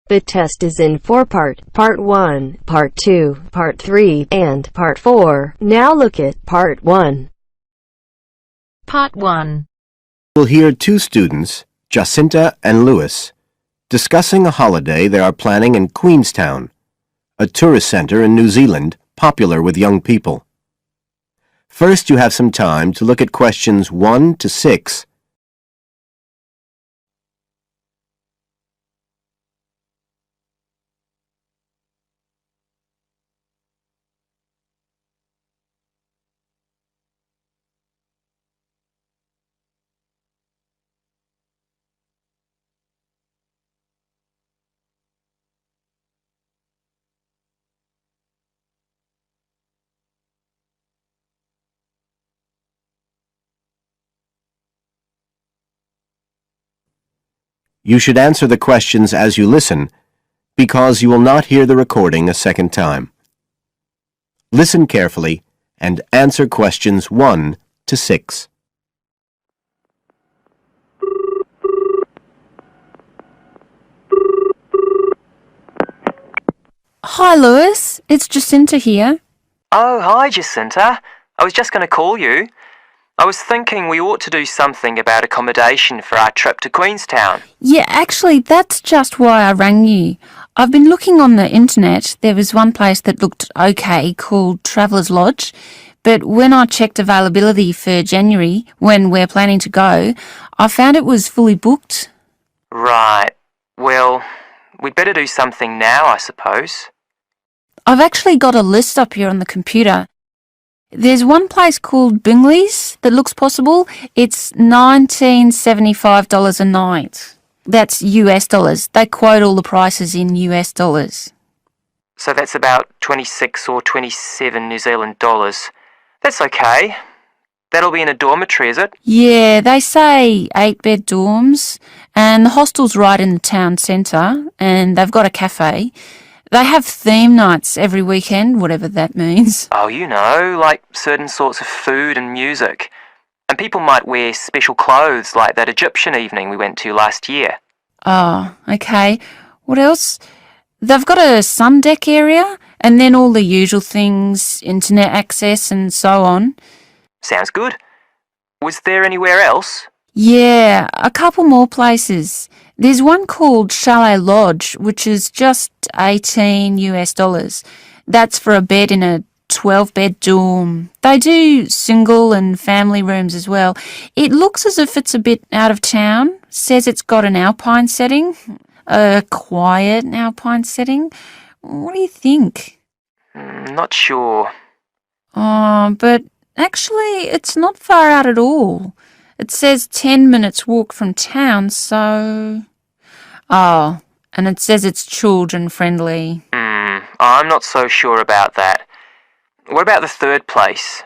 The test is in 4 parts: Part 1, Part 2, Part 3, and Part 4. Now look at Part 1. Part 1. We'll hear two students, Jacinta and Lewis, discussing a holiday they are planning in Queenstown, a tourist center in New Zealand popular with young people. First, you have some time to look at questions 1 to 6. You should answer the questions as you listen, because you will not hear the recording a second time. Listen carefully and answer questions 1 to 6. Hi, Lewis. It's Jacinta here. Oh, hi, Jacinta. I was just going to call you. I was thinking we ought to do something about accommodation for our trip to Queenstown. Yeah, actually, that's just why I rang you. I've been looking on the internet. There was one place that looked okay called Traveller's Lodge, but when I checked availability for January, when we're planning to go, I found it was fully booked. Right. Well, we'd better do something now, I suppose. I've actually got a list up here on the computer. There's one place called Bingley's that looks possible. It's $1975 a night. That's US dollars. They quote all the prices in US dollars. So that's about 26 or 27 New Zealand dollars. That's okay. That'll be in a dormitory, is it? Yeah, they say 8-bed dorms, and the hostel's right in the town centre, and they've got a cafe. They have theme nights every weekend, whatever that means. Oh, you know, like certain sorts of food and music. And people might wear special clothes like that Egyptian evening we went to last year. Oh, okay. What else? They've got a sun deck area, and then all the usual things, internet access and so on. Sounds good. Was there anywhere else? Yeah, a couple more places. There's one called Chalet Lodge, which is just 18 US dollars. That's for a bed in a 12-bed dorm. They do single and family rooms as well. It looks as if it's a bit out of town. Says it's got an alpine setting, a quiet alpine setting. What do you think? Not sure. Oh, but actually, it's not far out at all. It says 10 minutes walk from town, so... Oh, and it says it's children friendly. I'm not so sure about that. What about the third place?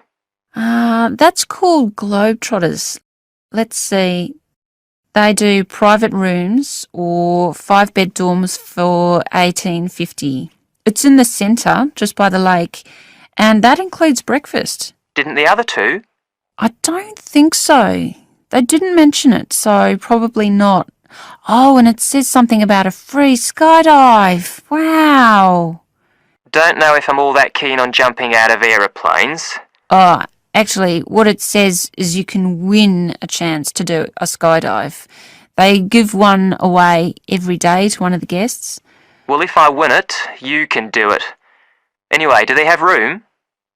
That's called Globetrotters. Let's see. They do private rooms or 5-bed dorms for $18.50. It's in the centre, just by the lake, and that includes breakfast. Didn't the other two? I don't think so. They didn't mention it, so probably not. Oh, and it says something about a free skydive. Wow. Don't know if I'm all that keen on jumping out of aeroplanes. Oh, actually, what it says is you can win a chance to do a skydive. They give one away every day to one of the guests. Well, if I win it, you can do it. Anyway, do they have room?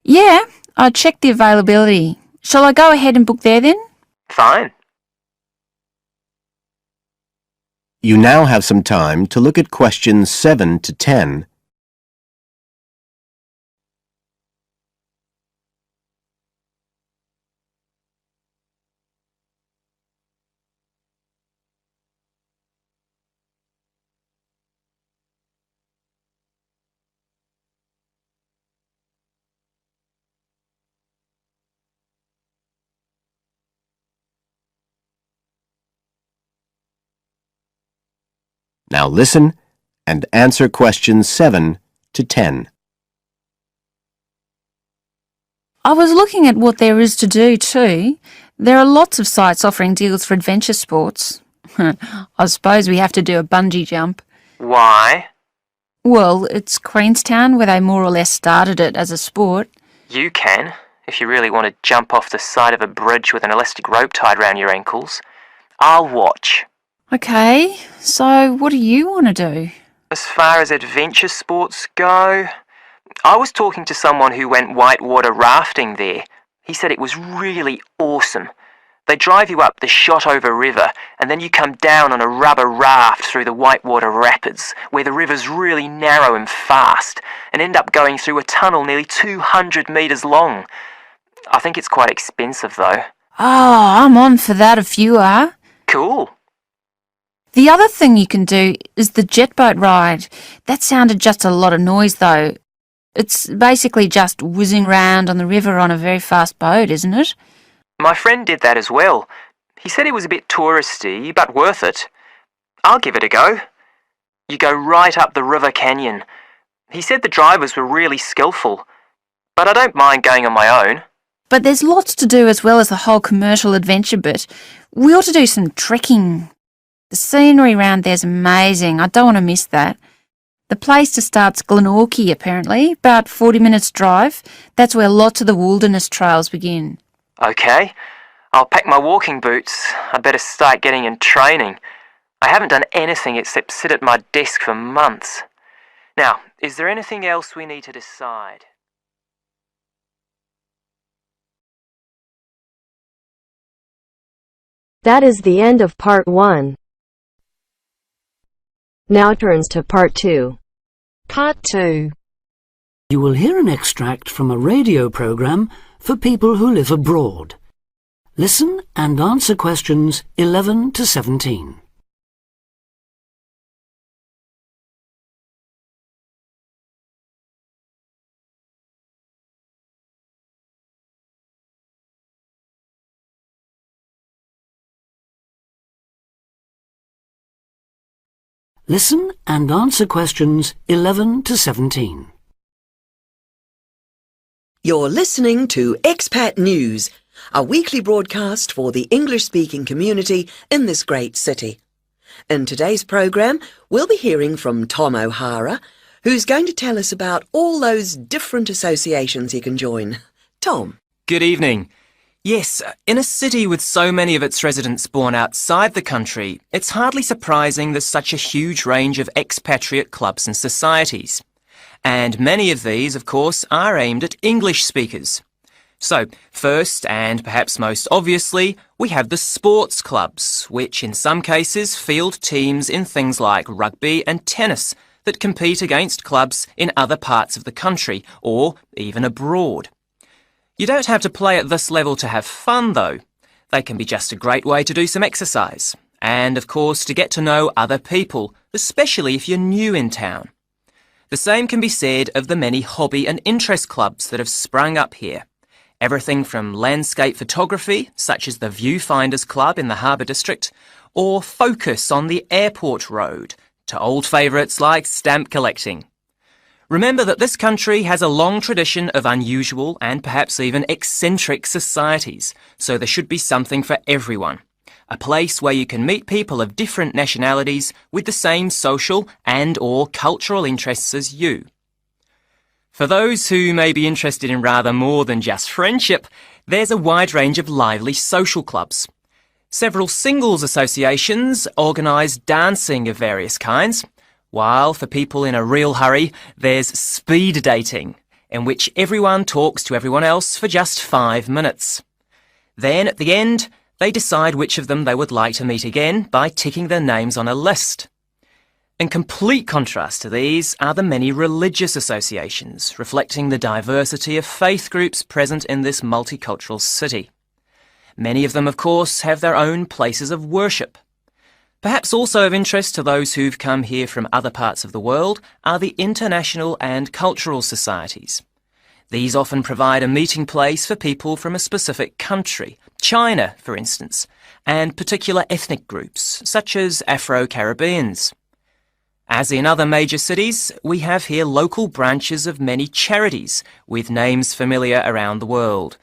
Yeah, I checked the availability. Shall I go ahead and book there then? Fine. You now have some time to look at questions 7 to 10. Now listen and answer questions 7 to 10. I was looking at what there is to do too. There are lots of sites offering deals for adventure sports. I suppose we have to do a bungee jump. Why? Well, it's Queenstown where they more or less started it as a sport. You can, if you really want to jump off the side of a bridge with an elastic rope tied round your ankles. I'll watch. Okay, so what do you want to do? As far as adventure sports go, I was talking to someone who went whitewater rafting there. He said it was really awesome. They drive you up the Shotover River and then you come down on a rubber raft through the whitewater rapids where the river's really narrow and fast and end up going through a tunnel nearly 200 metres long. I think it's quite expensive though. Oh, I'm on for that if you are. Cool. The other thing you can do is the jet boat ride. That sounded just a lot of noise though. It's basically just whizzing round on the river on a very fast boat, isn't it? My friend did that as well. He said it was a bit touristy, but worth it. I'll give it a go. You go right up the river canyon. He said the drivers were really skillful, but I don't mind going on my own. But there's lots to do as well as the whole commercial adventure bit. We ought to do some trekking. The scenery around there's amazing. I don't want to miss that. The place to start's Glenorchy, apparently, about 40 minutes drive. That's where lots of the wilderness trails begin. Okay, I'll pack my walking boots. I'd better start getting in training. I haven't done anything except sit at my desk for months. Now, is there anything else we need to decide? That is the end of part 1. Now turns to part 2. Part 2. You will hear an extract from a radio program for people who live abroad. Listen and answer questions 11 to 17. Listen and answer questions 11 to 17. You're listening to Expat News, a weekly broadcast for the English-speaking community in this great city. In today's programme, we'll be hearing from Tom O'Hara, who's going to tell us about all those different associations you can join. Tom. Good evening. Yes, in a city with so many of its residents born outside the country, it's hardly surprising there's such a huge range of expatriate clubs and societies. And many of these, of course, are aimed at English speakers. So, first and perhaps most obviously, we have the sports clubs, which in some cases field teams in things like rugby and tennis that compete against clubs in other parts of the country or even abroad. You don't have to play at this level to have fun, though. They can be just a great way to do some exercise and, of course, to get to know other people, especially if you're new in town. The same can be said of the many hobby and interest clubs that have sprung up here. Everything from landscape photography, such as the Viewfinders Club in the Harbour District, or Focus on the Airport Road, to old favourites like stamp collecting. Remember that this country has a long tradition of unusual and perhaps even eccentric societies, so there should be something for everyone. A place where you can meet people of different nationalities with the same social and/or cultural interests as you. For those who may be interested in rather more than just friendship, there's a wide range of lively social clubs. Several singles associations organise dancing of various kinds, while for people in a real hurry, there's speed dating, in which everyone talks to everyone else for just 5 minutes. Then, at the end, they decide which of them they would like to meet again by ticking their names on a list. In complete contrast to these are the many religious associations, reflecting the diversity of faith groups present in this multicultural city. Many of them, of course, have their own places of worship. Perhaps also of interest to those who've come here from other parts of the world are the international and cultural societies. These often provide a meeting place for people from a specific country, China, for instance, and particular ethnic groups, such as Afro-Caribbeans. As in other major cities, we have here local branches of many charities with names familiar around the world.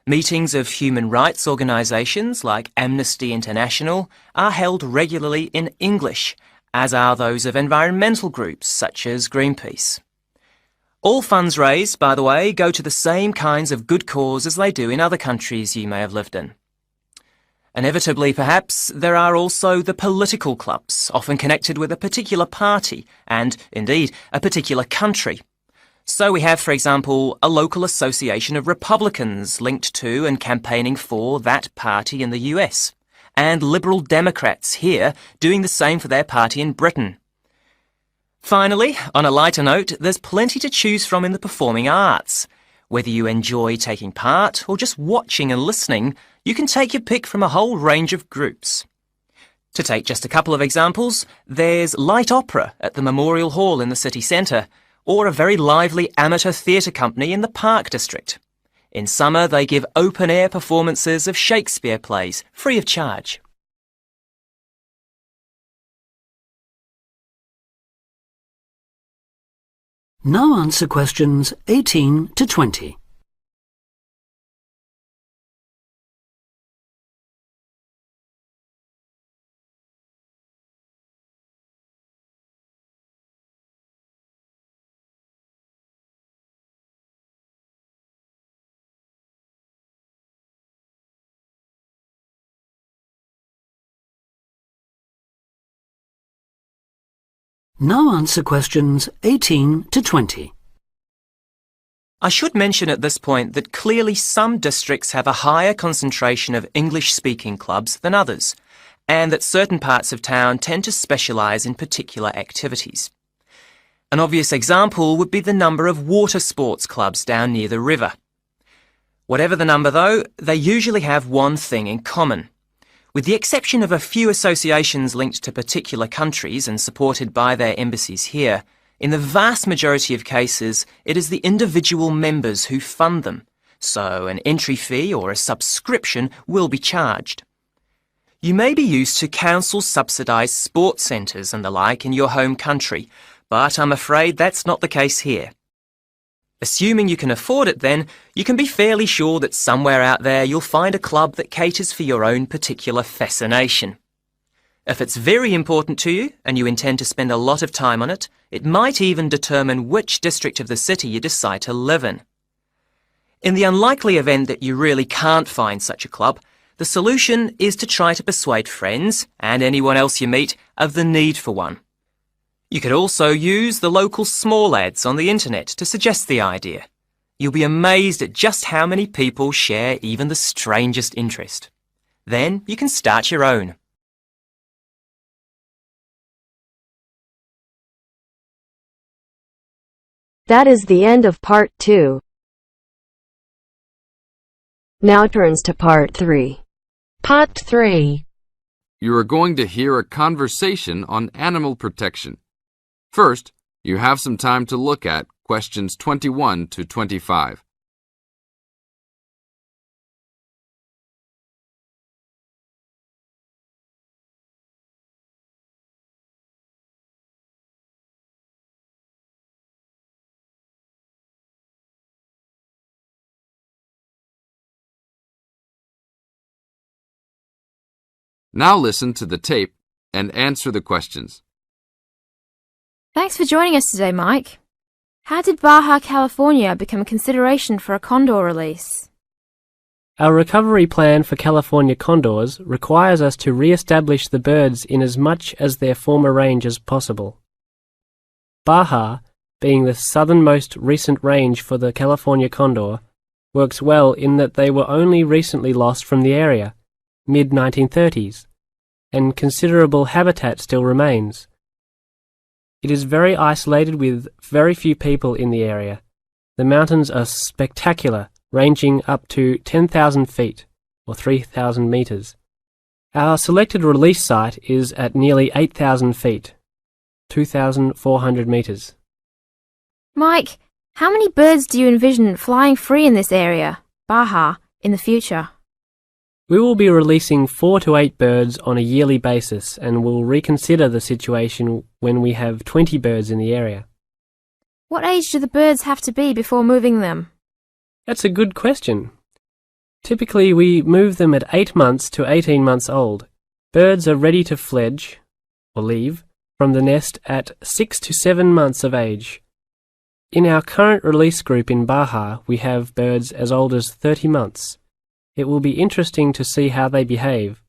Meetings of human rights organisations like Amnesty International are held regularly in English, as are those of environmental groups such as Greenpeace. All funds raised, by the way, go to the same kinds of good cause as they do in other countries you may have lived in. Inevitably, perhaps, there are also the political clubs, often connected with a particular party and, indeed, a particular country. So we have, for example, a local association of Republicans linked to and campaigning for that party in the US, and Liberal Democrats here doing the same for their party in Britain. Finally, on a lighter note, there's plenty to choose from in the performing arts. Whether you enjoy taking part or just watching and listening, you can take your pick from a whole range of groups. To take just a couple of examples, there's light opera at the Memorial Hall in the city centre, or a very lively amateur theatre company in the Park District. In summer, they give open-air performances of Shakespeare plays, free of charge. Now answer questions 18 to 20. Now answer questions 18 to 20. I should mention at this point that clearly some districts have a higher concentration of English-speaking clubs than others, and that certain parts of town tend to specialise in particular activities. An obvious example would be the number of water sports clubs down near the river. Whatever the number though, they usually have one thing in common. With the exception of a few associations linked to particular countries and supported by their embassies here, in the vast majority of cases, it is the individual members who fund them, so an entry fee or a subscription will be charged. You may be used to council-subsidised sports centres and the like in your home country, but I'm afraid that's not the case here. Assuming you can afford it then, you can be fairly sure that somewhere out there you'll find a club that caters for your own particular fascination. If it's very important to you and you intend to spend a lot of time on it, it might even determine which district of the city you decide to live in. In the unlikely event that you really can't find such a club, the solution is to try to persuade friends and anyone else you meet of the need for one. You could also use the local small ads on the internet to suggest the idea. You'll be amazed at just how many people share even the strangest interest. Then you can start your own. That is the end of part 2. Now turns to part 3. Part 3. You are going to hear a conversation on animal protection. First, you have some time to look at questions 21 to 25. Now listen to the tape and answer the questions. Thanks for joining us today, Mike. How did Baja California become a consideration for a condor release? Our recovery plan for California condors requires us to re-establish the birds in as much as their former range as possible. Baja, being the southernmost recent range for the California condor, works well in that they were only recently lost from the area, mid-1930s, and considerable habitat still remains. It is very isolated with very few people in the area. The mountains are spectacular, ranging up to 10,000 feet, or 3,000 meters. Our selected release site is at nearly 8,000 feet, 2,400 meters. Mike, how many birds do you envision flying free in this area, Baja, in the future? We will be releasing 4 to 8 birds on a yearly basis and will reconsider the situation when we have 20 birds in the area. What age do the birds have to be before moving them? That's a good question. Typically, we move them at 8 months to 18 months old. Birds are ready to fledge, or leave, from the nest at 6 to 7 months of age. In our current release group in Baja, we have birds as old as 30 months. It will be interesting to see how they behave.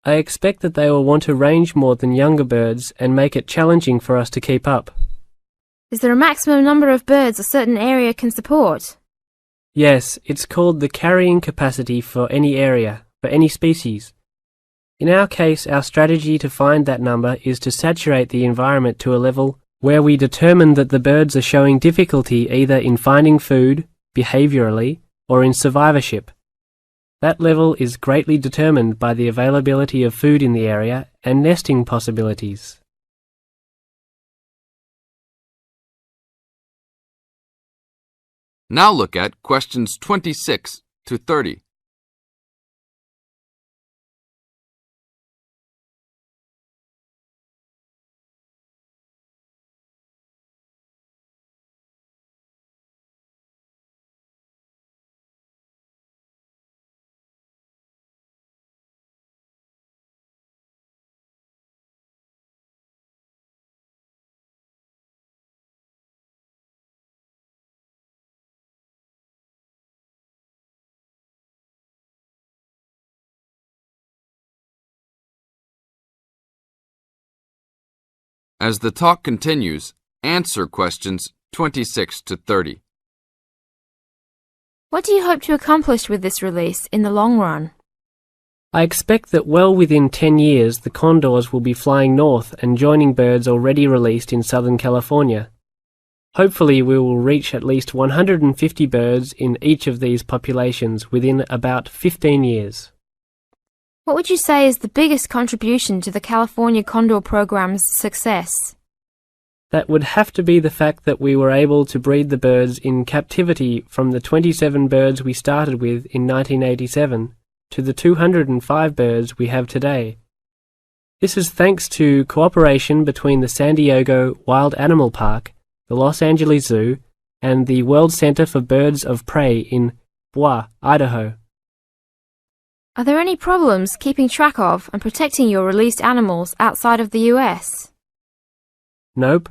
I expect that they will want to range more than younger birds and make it challenging for us to keep up. Is there a maximum number of birds a certain area can support? Yes, it's called the carrying capacity for any area, for any species. In our case, our strategy to find that number is to saturate the environment to a level where we determine that the birds are showing difficulty either in finding food, behaviourally, or in survivorship. That level is greatly determined by the availability of food in the area and nesting possibilities. Now look at questions 26 to 30. As the talk continues, answer questions 26 to 30. What do you hope to accomplish with this release in the long run? I expect that well within 10 years the condors will be flying north and joining birds already released in Southern California. Hopefully we will reach at least 150 birds in each of these populations within about 15 years. What would you say is the biggest contribution to the California Condor program's success? That would have to be the fact that we were able to breed the birds in captivity from the 27 birds we started with in 1987 to the 205 birds we have today. This is thanks to cooperation between the San Diego Wild Animal Park, the Los Angeles Zoo, and the World Center for Birds of Prey in Boise, Idaho. Are there any problems keeping track of and protecting your released animals outside of the US? Nope.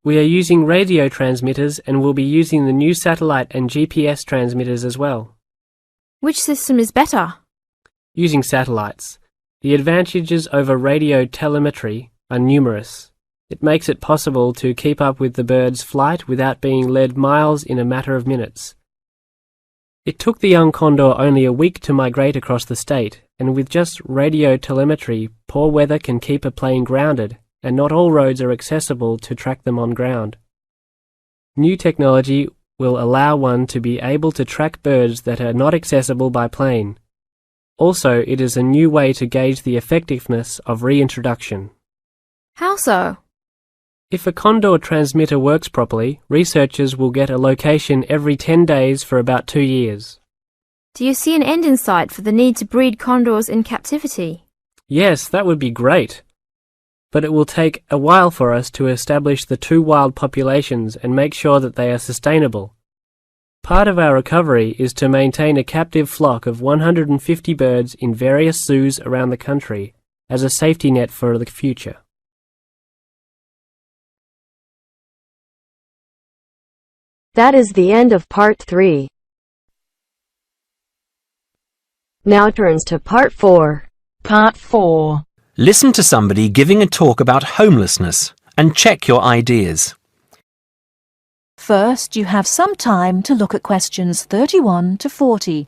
We are using radio transmitters and will be using the new satellite and GPS transmitters as well. Which system is better? Using satellites. The advantages over radio telemetry are numerous. It makes it possible to keep up with the bird's flight without being led miles in a matter of minutes. It took the young condor only a week to migrate across the state, and with just radio telemetry, poor weather can keep a plane grounded, and not all roads are accessible to track them on ground. New technology will allow one to be able to track birds that are not accessible by plane. Also, it is a new way to gauge the effectiveness of reintroduction. How so? If a condor transmitter works properly, researchers will get a location every 10 days for about 2 years. Do you see an end in sight for the need to breed condors in captivity? Yes, that would be great. But it will take a while for us to establish the two wild populations and make sure that they are sustainable. Part of our recovery is to maintain a captive flock of 150 birds in various zoos around the country as a safety net for the future. That is the end of Part 3. Now turns to Part 4. Part 4. Listen to somebody giving a talk about homelessness and check your ideas. First, you have some time to look at questions 31 to 40.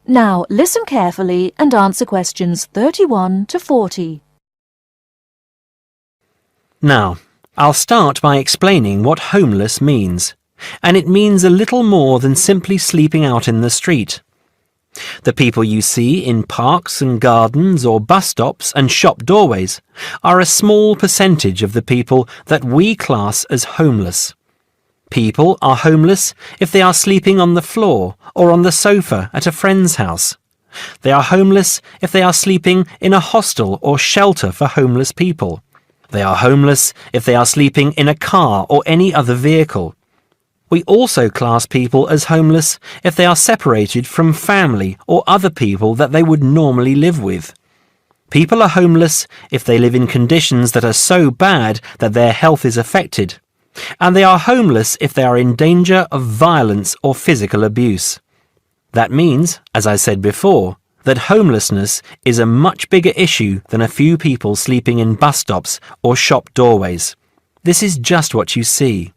Now listen carefully and answer questions 31 to 40. Now, I'll start by explaining what homeless means. and it means a little more than simply sleeping out in the street. The people you see in parks and gardens or bus stops and shop doorways are a small percentage of the people that we class as homeless. People are homeless if they are sleeping on the floor or on the sofa at a friend's house. They are homeless if they are sleeping in a hostel or shelter for homeless people. They are homeless if they are sleeping in a car or any other vehicle. We also class people as homeless if they are separated from family or other people that they would normally live with. People are homeless if they live in conditions that are so bad that their health is affected. And they are homeless if they are in danger of violence or physical abuse. That means, as I said before, that homelessness is a much bigger issue than a few people sleeping in bus stops or shop doorways. This is just what you see.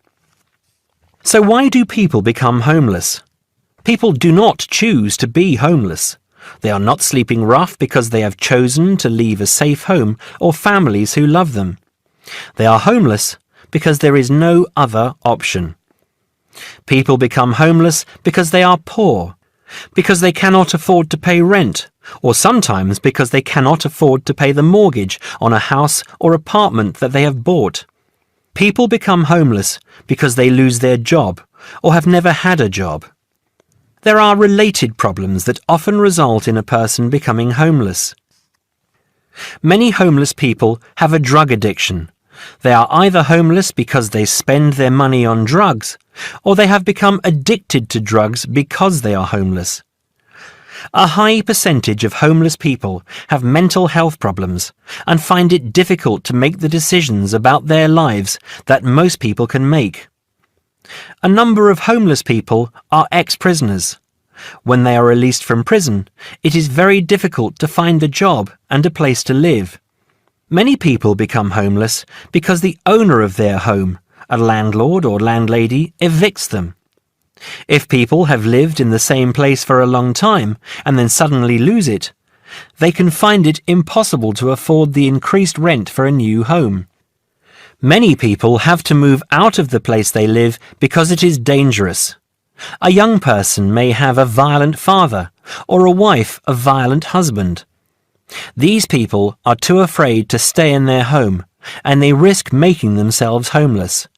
So why do people become homeless? People do not choose to be homeless. They are not sleeping rough because they have chosen to leave a safe home or families who love them. They are homeless because there is no other option. People become homeless because they are poor, because they cannot afford to pay rent, or sometimes because they cannot afford to pay the mortgage on a house or apartment that they have bought. People become homeless because they lose their job or have never had a job. There are related problems that often result in a person becoming homeless. Many homeless people have a drug addiction. They are either homeless because they spend their money on drugs, or they have become addicted to drugs because they are homeless. A high percentage of homeless people have mental health problems and find it difficult to make the decisions about their lives that most people can make. A number of homeless people are ex-prisoners. When they are released from prison, it is very difficult to find a job and a place to live. Many people become homeless because the owner of their home, a landlord or landlady, evicts them. If people have lived in the same place for a long time and then suddenly lose it, they can find it impossible to afford the increased rent for a new home. Many people have to move out of the place they live because it is dangerous. A young person may have a violent father or a wife a violent husband. These people are too afraid to stay in their home and they risk making themselves homeless.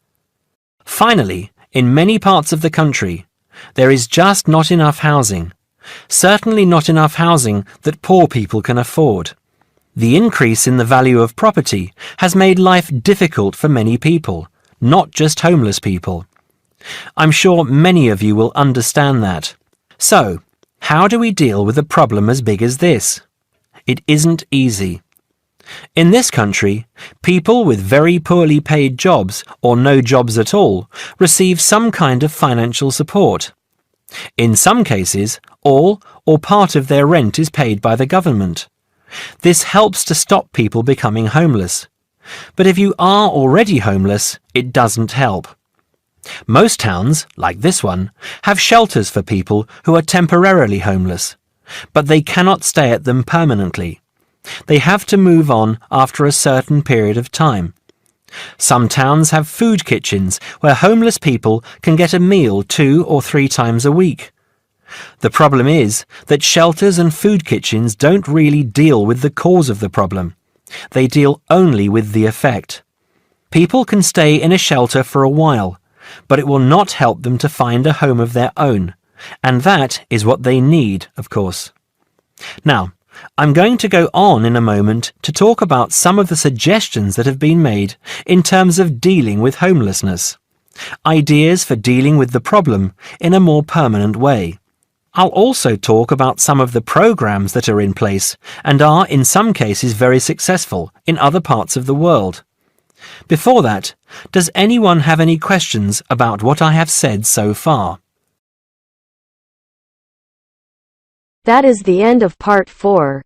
Finally, in many parts of the country, there is just not enough housing, certainly not enough housing that poor people can afford. The increase in the value of property has made life difficult for many people, not just homeless people. I'm sure many of you will understand that. So, how do we deal with a problem as big as this? It isn't easy. In this country, people with very poorly paid jobs or no jobs at all receive some kind of financial support. In some cases, all or part of their rent is paid by the government. This helps to stop people becoming homeless. But if you are already homeless, it doesn't help. Most towns, like this one, have shelters for people who are temporarily homeless, but they cannot stay at them permanently. They have to move on after a certain period of time. Some towns have food kitchens where homeless people can get a meal 2 or 3 times a week. The problem is that shelters and food kitchens don't really deal with the cause of the problem. They deal only with the effect. People can stay in a shelter for a while, but it will not help them to find a home of their own, and that is what they need, of course. Now, I'm going to go on in a moment to talk about some of the suggestions that have been made in terms of dealing with homelessness. Ideas for dealing with the problem in a more permanent way. I'll also talk about some of the programs that are in place and are in some cases very successful in other parts of the world. Before that, does anyone have any questions about what I have said so far? That is the end of part 4.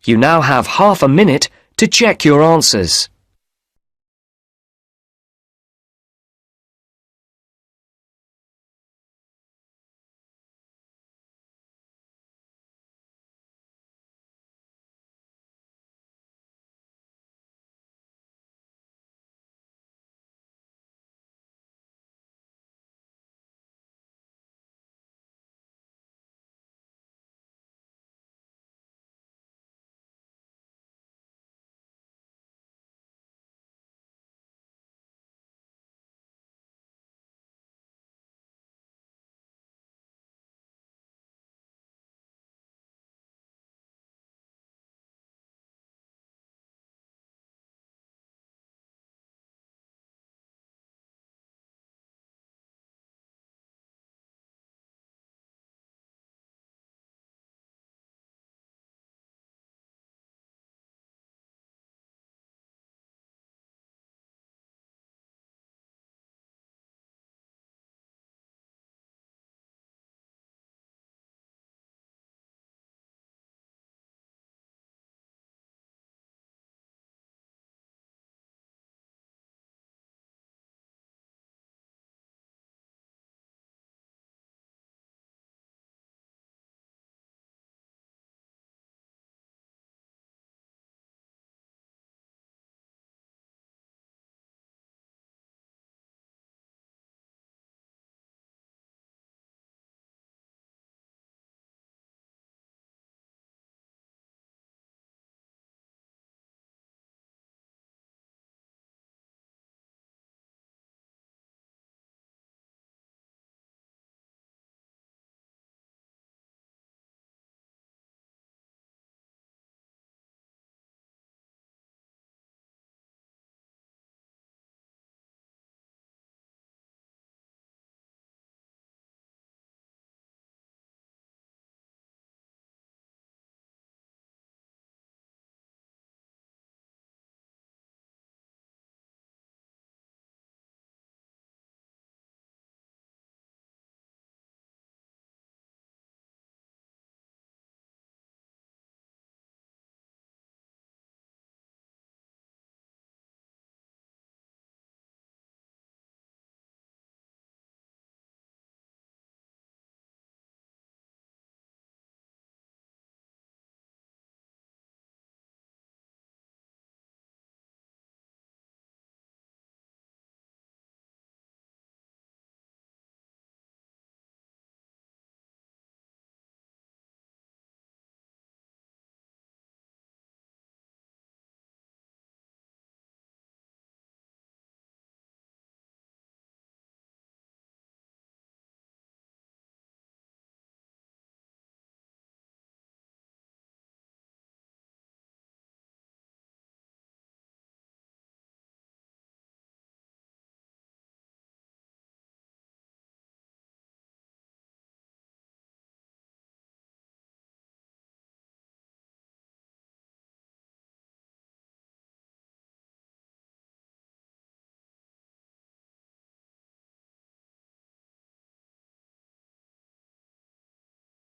You now have half a minute to check your answers.